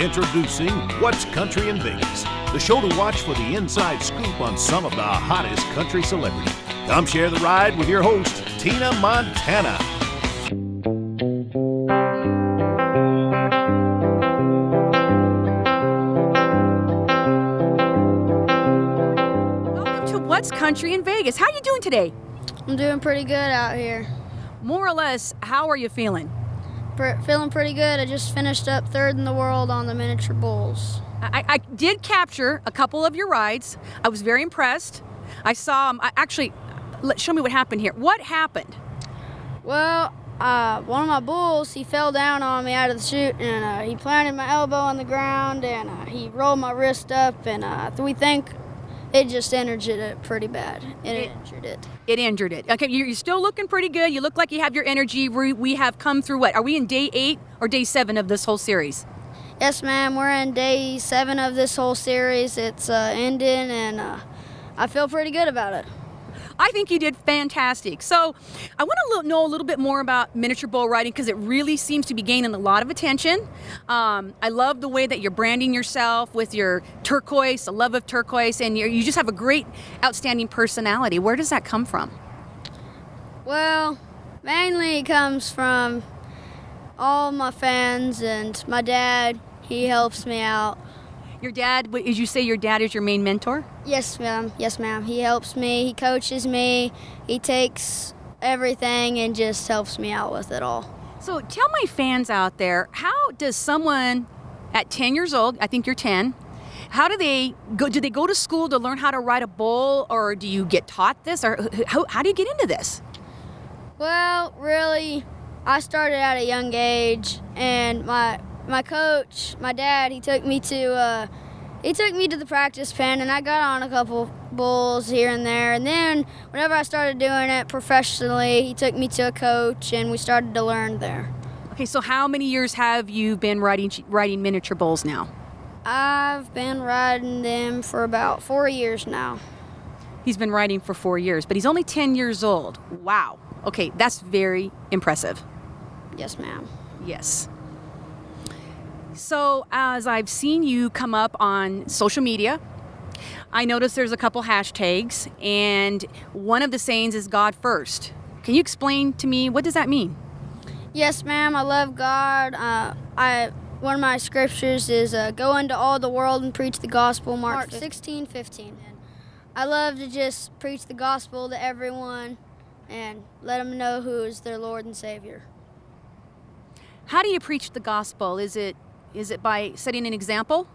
Introducing What's Country in Vegas, the show to watch for the inside scoop on some of the hottest country celebrities. Come share the ride with your host, Tina Montana. Welcome to What's Country in Vegas. How are you doing today? I'm doing pretty good out here. More or less, how are you feeling? Feeling pretty good. I just finished up third in the world on the miniature bulls. I did capture a couple of your rides. I was very impressed. I saw show me what happened here. What happened? Well, one of my bulls, he fell down on me out of the chute, and he planted my elbow on the ground, and he rolled my wrist up, and we think it just injured it pretty bad. It injured it. Okay, you're still looking pretty good. You look like you have your energy. We have come through what? Are we in day 8 or day 7 of this whole series? Yes, ma'am. We're in day 7 of this whole series. It's ending, and I feel pretty good about it. I think you did fantastic. So I want to know a little bit more about miniature bull riding because it really seems to be gaining a lot of attention. I love the way that you're branding yourself with your turquoise, a love of turquoise, and you just have a great, outstanding personality. Where does that come from? Well, mainly it comes from all my fans and my dad. He helps me out. Your dad, did you say your dad is your main mentor? Yes, ma'am. Yes, ma'am. He helps me. He coaches me. He takes everything and just helps me out with it all. So tell my fans out there, how does someone at 10 years old, I think you're 10, how do they go? Do they go to school to learn how to ride a bull, or do you get taught this, or how do you get into this? Well, really, I started at a young age, and my coach, my dad, he took me to the practice pen, and I got on a couple bulls here and there. And then whenever I started doing it professionally, he took me to a coach, and we started to learn there. Okay, so how many years have you been riding miniature bulls now? I've been riding them for about 4 years now. He's been riding for 4 years, but he's only 10 years old. Wow. Okay, that's very impressive. Yes, ma'am. Yes. So as I've seen you come up on social media, I noticed there's a couple hashtags, and one of the sayings is God first. Can you explain to me, what does that mean? Yes, ma'am. I love God. One of my scriptures is go into all the world and preach the gospel, Mark 16:15. I love to just preach the gospel to everyone and let them know who is their Lord and Savior. How do you preach the gospel? Is it by setting an example?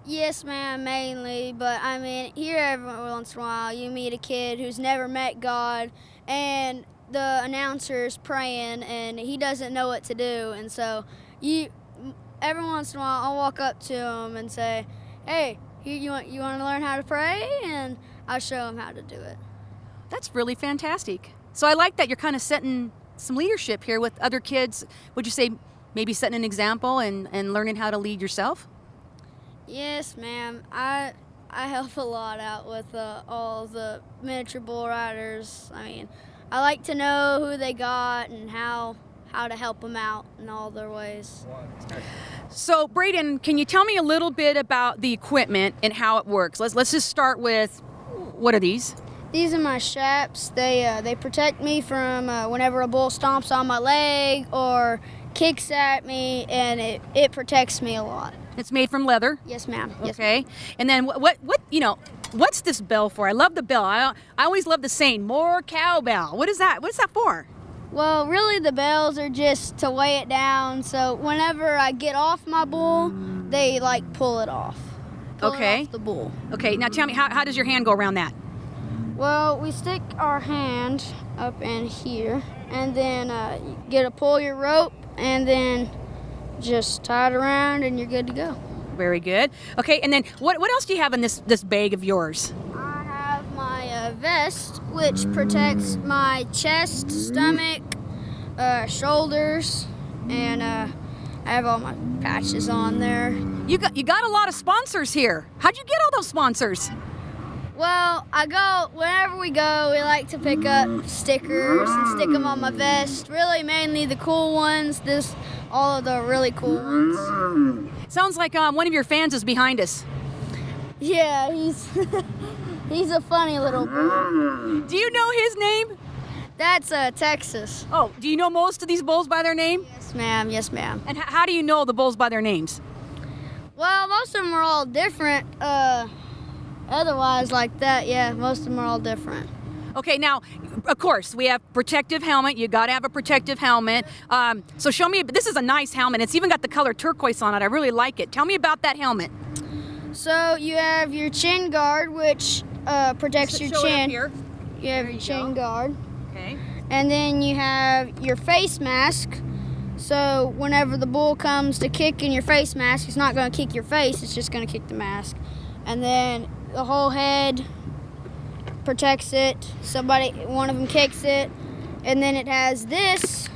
Yes, ma'am, mainly. But, I mean, here every once in a while you meet a kid who's never met God, and the announcer's praying, and he doesn't know what to do. And so every once in a while I'll walk up to him and say, hey, you want to learn how to pray? And I'll show him how to do it. That's really fantastic. So I like that you're kind of setting some leadership here with other kids. Would you say maybe setting an example and learning how to lead yourself? Yes, ma'am. I help a lot out with all the miniature bull riders. I mean, I like to know who they got and how to help them out in all their ways. So, Brayden, can you tell me a little bit about the equipment and how it works? Let's just start with, what are these? These are my straps. They protect me from whenever a bull stomps on my leg or kicks at me, and it protects me a lot. It's made from leather? Yes, ma'am. Yes, okay. Ma'am. And then what's this bell for? I love the bell. I always love the saying, more cowbell. What is that? What's that for? Well, really the bells are just to weigh it down, so whenever I get off my bull, they pull it off. Pull it off the bull. Okay, now tell me, how does your hand go around that? Well, we stick our hand up in here, and then you get to pull your rope, and then just tie it around, and you're good to go. Very good. Okay, and then what else do you have in this bag of yours? I have my vest, which protects my chest, stomach, shoulders, and I have all my patches on there. You got a lot of sponsors here. How'd you get all those sponsors? Well, whenever we go, we like to pick up stickers and stick them on my vest. Really, mainly the cool ones. all of the really cool ones. Sounds like one of your fans is behind us. Yeah, he's he's a funny little bull. Do you know his name? That's Texas. Oh, do you know most of these bulls by their name? Yes, ma'am. Yes, ma'am. And how do you know the bulls by their names? Well, most of them are all different. Otherwise, like that, yeah, most of them are all different. Okay, now, of course, we have protective helmet. You got to have a protective helmet. So show me, this is a nice helmet. It's even got the color turquoise on it. I really like it. Tell me about that helmet. So you have your chin guard, which protects your Show it up chin. here. You have your chin guard. Okay. And then you have your face mask. So whenever the bull comes to kick in your face mask, it's not going to kick your face, it's just going to kick the mask. And then the whole head protects it. One of them kicks it. And then it has this.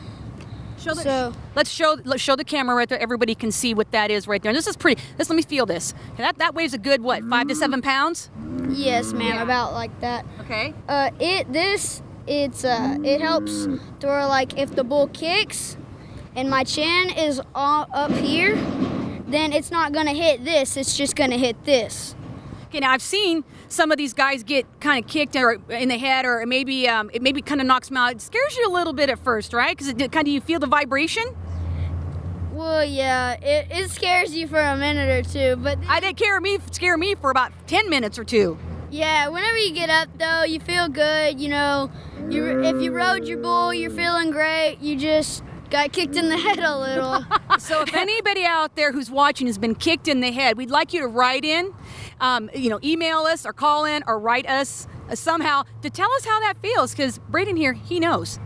Let's show the camera right there. Everybody can see what that is right there. And this is pretty. Let me feel this. Okay, that weighs a good, what, 5 to 7 pounds? Yes, ma'am, Yeah. about like that. Okay. It helps to where, like, if the bull kicks and my chin is all up here, then it's not gonna hit this, it's just gonna hit this. Okay, now I've seen some of these guys get kind of kicked or in the head, or maybe it maybe kind of knocks them out. It scares you a little bit at first, right? Because it kind of, you feel the vibration. Well, yeah, it scares you for a minute or two, but I did scare me for about 10 minutes or two. yeah, whenever you get up though, you feel good. You know, if you rode your bull, you're feeling great. You just got kicked in the head a little. So if anybody out there who's watching has been kicked in the head, we'd like you to write in, email us or call in or write us somehow to tell us how that feels, because Brayden here, he knows.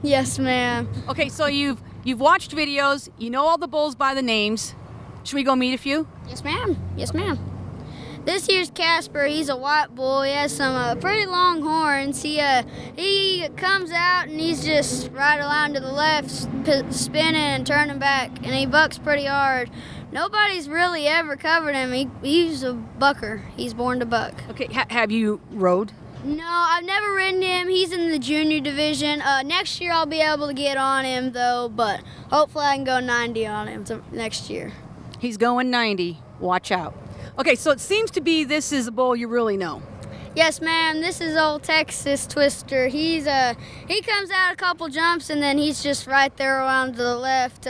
Yes, ma'am. Okay, so you've watched videos, you know all the bulls by the names. Should we go meet a few? Yes, ma'am. Yes, ma'am. This here's Casper. He's a white bull. He has some pretty long horns. He comes out and he's just right around to the left, spinning and turning back, and he bucks pretty hard. Nobody's really ever covered him. He's a bucker. He's born to buck. Okay, have you rode? No, I've never ridden him. He's in the junior division. Next year I'll be able to get on him though, but hopefully I can go 90 on him next year. He's going 90. Watch out. Okay, so it seems to be this is a bull you really know. Yes, ma'am. This is old Texas Twister. He comes out a couple jumps and then he's just right there around to the left.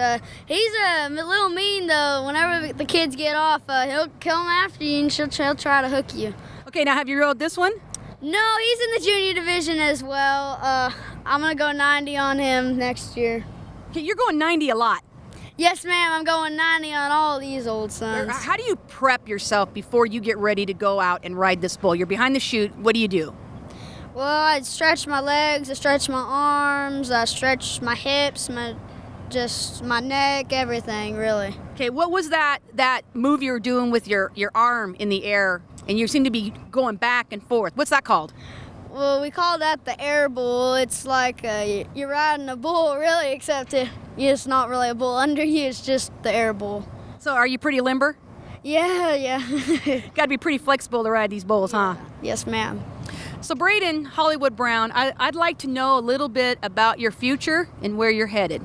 He's a little mean though. Whenever the kids get off, he'll come after you and he'll try to hook you. Okay, now have you rode this one? No, he's in the junior division as well. I'm gonna go 90 on him next year. Okay, you're going 90 a lot. Yes, ma'am. I'm going 90 on all these old sons. How do you prep yourself before you get ready to go out and ride this bull? You're behind the chute. What do you do? Well, I stretch my legs, I stretch my arms, I stretch my hips, my neck, everything, really. Okay, what was that move you were doing with your arm in the air, and you seem to be going back and forth? What's that called? Well, we call that the air bull. It's like you're riding a bull, really, except it's not really a bull under you. It's just the air bull. So are you pretty limber? Yeah. Got to be pretty flexible to ride these bulls, huh? Yes, ma'am. So Brayden Hollywood Brown, I'd like to know a little bit about your future and where you're headed.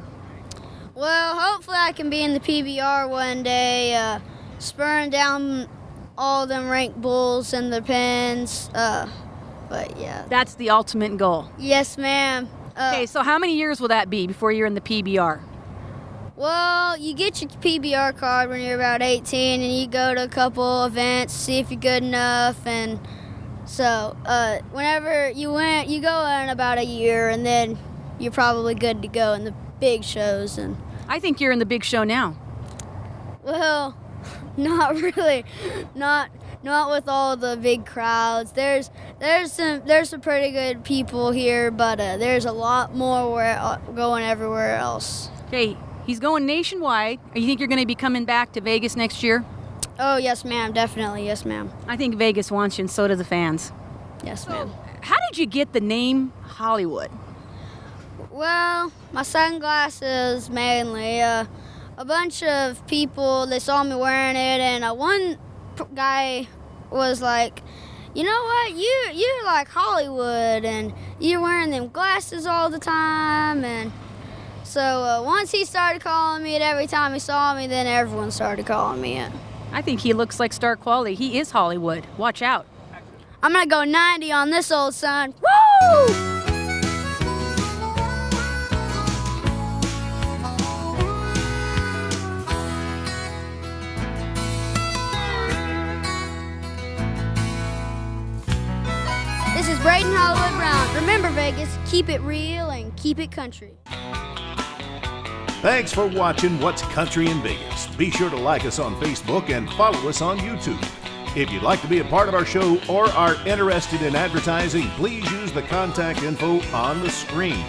Well, hopefully I can be in the PBR one day, spurring down all them ranked bulls in the pens. But yeah. That's the ultimate goal. Yes, ma'am. Okay, so how many years will that be before you're in the PBR? Well, you get your PBR card when you're about 18, and you go to a couple events, see if you're good enough, and so whenever you go in about a year, and then you're probably good to go in the big shows. And I think you're in the big show now. well, not really, not with all the big crowds. There's some pretty good people here, but there's a lot more going everywhere else. Okay, he's going nationwide. You think you're going to be coming back to Vegas next year? Oh, yes, ma'am, definitely, yes, ma'am. I think Vegas wants you, and so do the fans. Yes, ma'am. How did you get the name Hollywood? Well, my sunglasses mainly. A bunch of people, they saw me wearing it, and one guy was like, you know what, you're like Hollywood, and you're wearing them glasses all the time, and So once he started calling me it every time he saw me, then everyone started calling me it. I think he looks like star quality. He is Hollywood. Watch out. I'm gonna go 90 on this old son. Woo! This is Brayden Hollywood Brown. Remember, Vegas, keep it real and keep it country. Thanks for watching What's Country in Vegas. Be sure to like us on Facebook and follow us on YouTube. If you'd like to be a part of our show or are interested in advertising, please use the contact info on the screen.